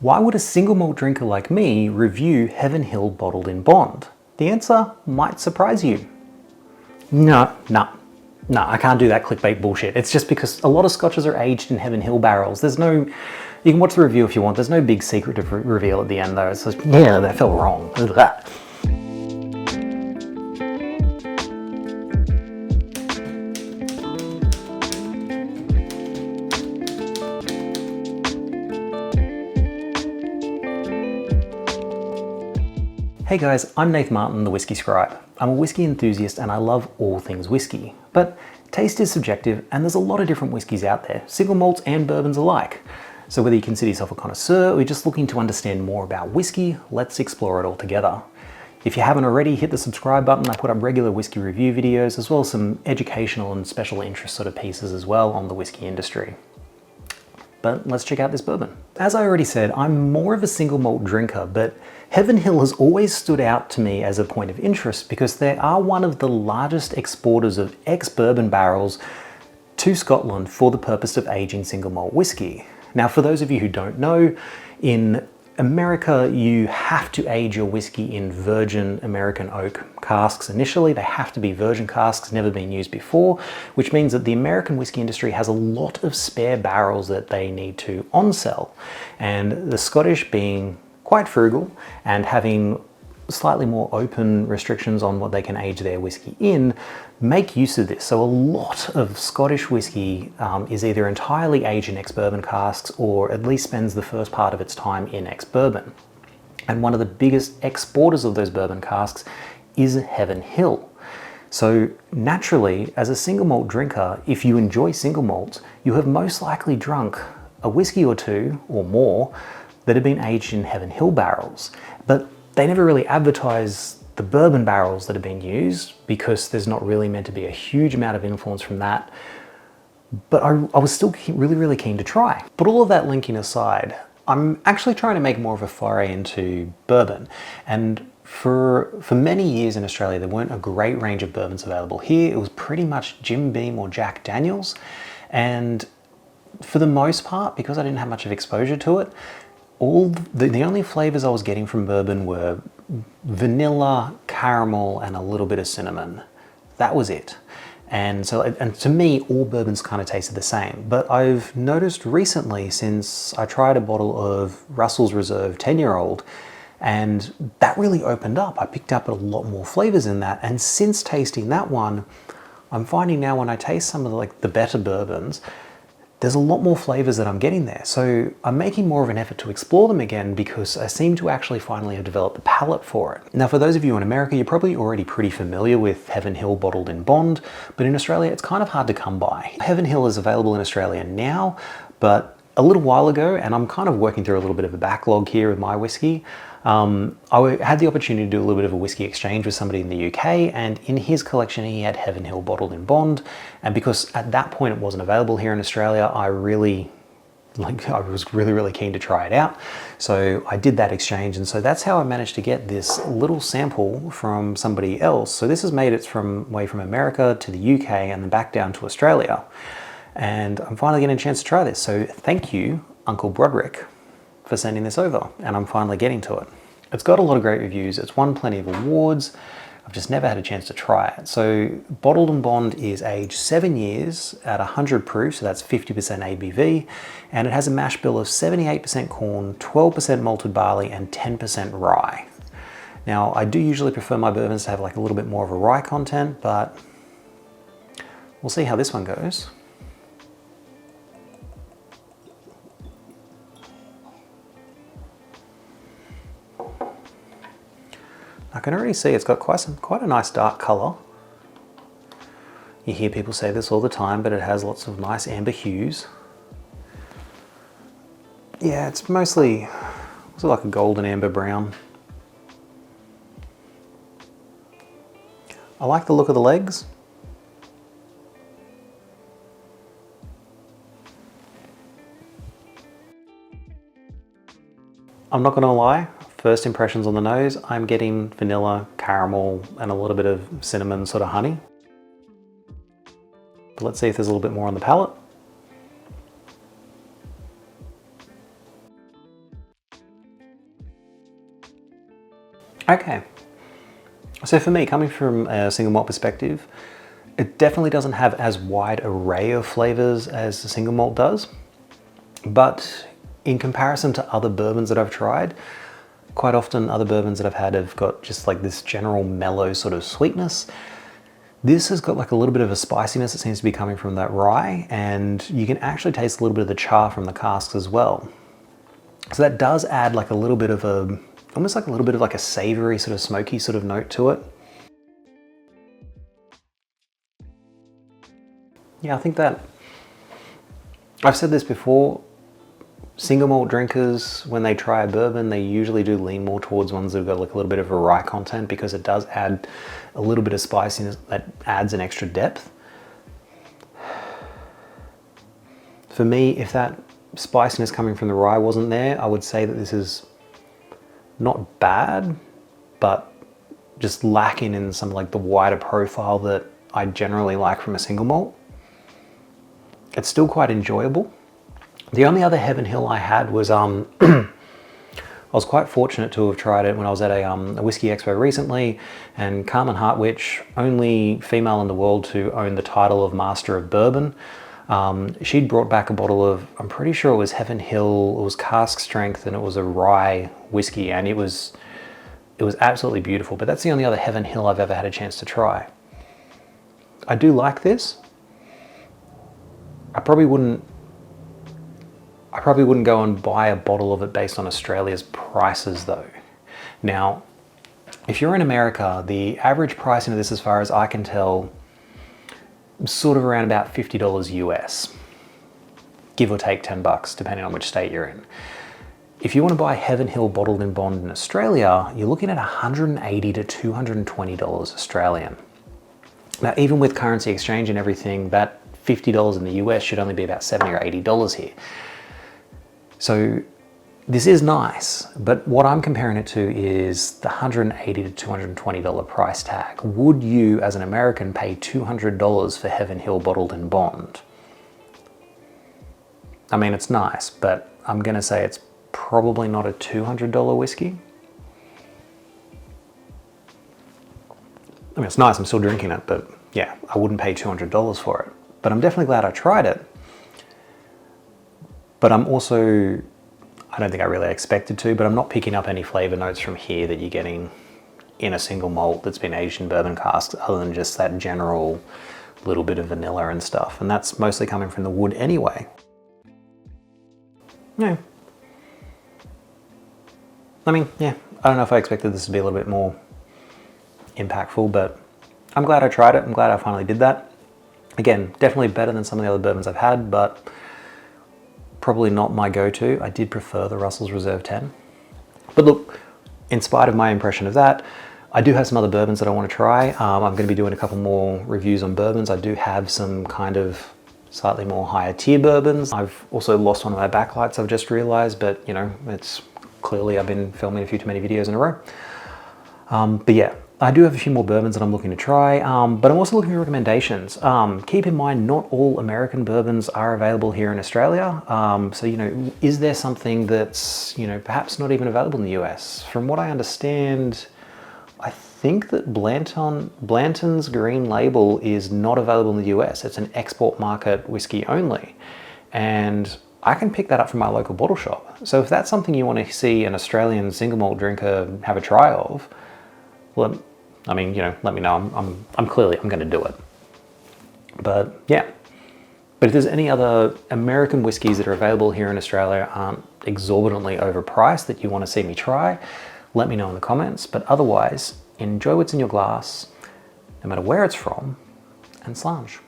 Why would a single malt drinker like me review Heaven Hill bottled in bond? The answer might surprise you. No, I can't do that clickbait bullshit. It's just because a lot of scotches are aged in Heaven Hill barrels. There's no, you can watch the review if you want, there's no big secret to reveal at the end though. It's just, yeah, that felt wrong. Hey guys, I'm Nath Martyn, the Whisky Scribe. I'm a whisky enthusiast and I love all things whisky. But taste is subjective and there's a lot of different whiskies out there, single malts and bourbons alike. So whether you consider yourself a connoisseur or you're just looking to understand more about whisky, let's explore it all together. If you haven't already, hit the subscribe button. I put up regular whisky review videos as well as some educational and special interest sort of pieces as well on the whisky industry. But let's check out this bourbon. As I already said, I'm more of a single malt drinker, but Heaven Hill has always stood out to me as a point of interest because they are one of the largest exporters of ex-bourbon barrels to Scotland for the purpose of aging single malt whiskey. Now, for those of you who don't know, in America, you have to age your whiskey in virgin American oak casks initially. They have to be virgin casks, never been used before, which means that the American whiskey industry has a lot of spare barrels that they need to on-sell. And the Scottish, being quite frugal and having slightly more open restrictions on what they can age their whiskey in, make use of this. So a lot of Scottish whiskey is either entirely aged in ex-bourbon casks or at least spends the first part of its time in ex-bourbon. And one of the biggest exporters of those bourbon casks is Heaven Hill. So naturally, as a single malt drinker, if you enjoy single malts, you have most likely drunk a whiskey or two or more that have been aged in Heaven Hill barrels. But they never really advertise the bourbon barrels that have been used because there's not really meant to be a huge amount of influence from that. But I was still really keen to try. But all of that linking aside, I'm actually trying to make more of a foray into bourbon. And for many years in Australia, there weren't a great range of bourbons available here. It was pretty much Jim Beam or Jack Daniels. And for the most part, because I didn't have much of exposure to it, the only flavors I was getting from bourbon were vanilla, caramel, and a little bit of cinnamon. That was it. And to me, all bourbons kind of tasted the same. But I've noticed recently, since I tried a bottle of Russell's Reserve 10-year-old, and that really opened up. I picked up a lot more flavors in that. And since tasting that one, I'm finding now when I taste some of the better bourbons, there's a lot more flavors that I'm getting there. So I'm making more of an effort to explore them again because I seem to actually finally have developed the palate for it. Now, for those of you in America, you're probably already pretty familiar with Heaven Hill bottled in bond, but in Australia, it's kind of hard to come by. Heaven Hill is available in Australia now, but a little while ago, and I'm kind of working through a little bit of a backlog here with my whiskey, I had the opportunity to do a little bit of a whiskey exchange with somebody in the UK, and in his collection he had Heaven Hill bottled in bond, and because at that point it wasn't available here in Australia, I was really keen to try it out. So I did that exchange, and so that's how I managed to get this little sample from somebody else. So this has made its way from America to the UK and then back down to Australia. And I'm finally getting a chance to try this. So thank you, Uncle Broderick, for sending this over, and I'm finally getting to it. It's got a lot of great reviews. It's won plenty of awards. I've just never had a chance to try it. So bottled in bond is aged 7 years at 100 proof, so that's 50% ABV, and it has a mash bill of 78% corn, 12% malted barley, and 10% rye. Now, I do usually prefer my bourbons to have a little bit more of a rye content, but we'll see how this one goes. I can already see it's got quite a nice dark color. You hear people say this all the time, but it has lots of nice amber hues. Yeah, it's mostly like a golden amber brown. I like the look of the legs. I'm not gonna lie. First impressions on the nose, I'm getting vanilla, caramel, and a little bit of cinnamon, sort of honey. But let's see if there's a little bit more on the palate. Okay, so for me, coming from a single malt perspective, it definitely doesn't have as wide array of flavors as the single malt does, but in comparison to other bourbons that I've tried, quite often other bourbons that I've had have got just like this general mellow sort of sweetness. This has got like a little bit of a spiciness that seems to be coming from that rye, and you can actually taste a little bit of the char from the casks as well. So that does add like a little bit of a, almost like a little bit of like a savory sort of smoky sort of note to it. Yeah, I think that, I've said this before, single malt drinkers, when they try a bourbon, they usually do lean more towards ones that have got like a little bit of a rye content, because it does add a little bit of spiciness that adds an extra depth. For me, if that spiciness coming from the rye wasn't there, I would say that this is not bad, but just lacking in some like the wider profile that I generally like from a single malt. It's still quite enjoyable. The only other Heaven Hill I had was, I was quite fortunate to have tried it when I was at a whiskey expo recently, and Carmen Hartwich, only female in the world to own the title of Master of Bourbon, she'd brought back a bottle of, I'm pretty sure it was Heaven Hill, it was cask strength, and it was a rye whiskey, and it was absolutely beautiful. But that's the only other Heaven Hill I've ever had a chance to try. I do like this. I probably wouldn't go and buy a bottle of it based on Australia's prices though. Now, if you're in America, the average pricing of this, as far as I can tell, sort of around about $50 US, give or take 10 bucks, depending on which state you're in. If you want to buy Heaven Hill bottled in bond in Australia, you're looking at $180 to $220 Australian. Now, even with currency exchange and everything, that $50 in the US should only be about $70 or $80 here. So this is nice, but what I'm comparing it to is the $180 to $220 price tag. Would you, as an American, pay $200 for Heaven Hill bottled in bond? I mean, it's nice, but I'm gonna say it's probably not a $200 whiskey. I mean, it's nice, I'm still drinking it, but yeah, I wouldn't pay $200 for it. But I'm definitely glad I tried it. But I'm also, I don't think I really expected to, but I'm not picking up any flavor notes from here that you're getting in a single malt that's been aged in bourbon casks, other than just that general little bit of vanilla and stuff. And that's mostly coming from the wood anyway. Yeah. I mean, yeah, I don't know if I expected this to be a little bit more impactful, but I'm glad I tried it. I'm glad I finally did that. Again, definitely better than some of the other bourbons I've had, but probably not my go-to. I did prefer the Russell's Reserve 10. But look, in spite of my impression of that, I do have some other bourbons that I want to try. I'm going to be doing a couple more reviews on bourbons. I do have some kind of slightly more higher tier bourbons. I've also lost one of my backlights, I've just realized, but you know, it's clearly I've been filming a few too many videos in a row. But yeah, I do have a few more bourbons that I'm looking to try, but I'm also looking for recommendations. Keep in mind, not all American bourbons are available here in Australia. So, you know, is there something that's, you know, perhaps not even available in the US? From what I understand, I think that Blanton's Green Label is not available in the US. It's an export market whiskey only. And I can pick that up from my local bottle shop. So if that's something you want to see an Australian single malt drinker have a try of, well, I mean, you know, let me know. I'm going to do it. But yeah. But if there's any other American whiskies that are available here in Australia aren't exorbitantly overpriced that you want to see me try, let me know in the comments. But otherwise, enjoy what's in your glass, no matter where it's from, and slange.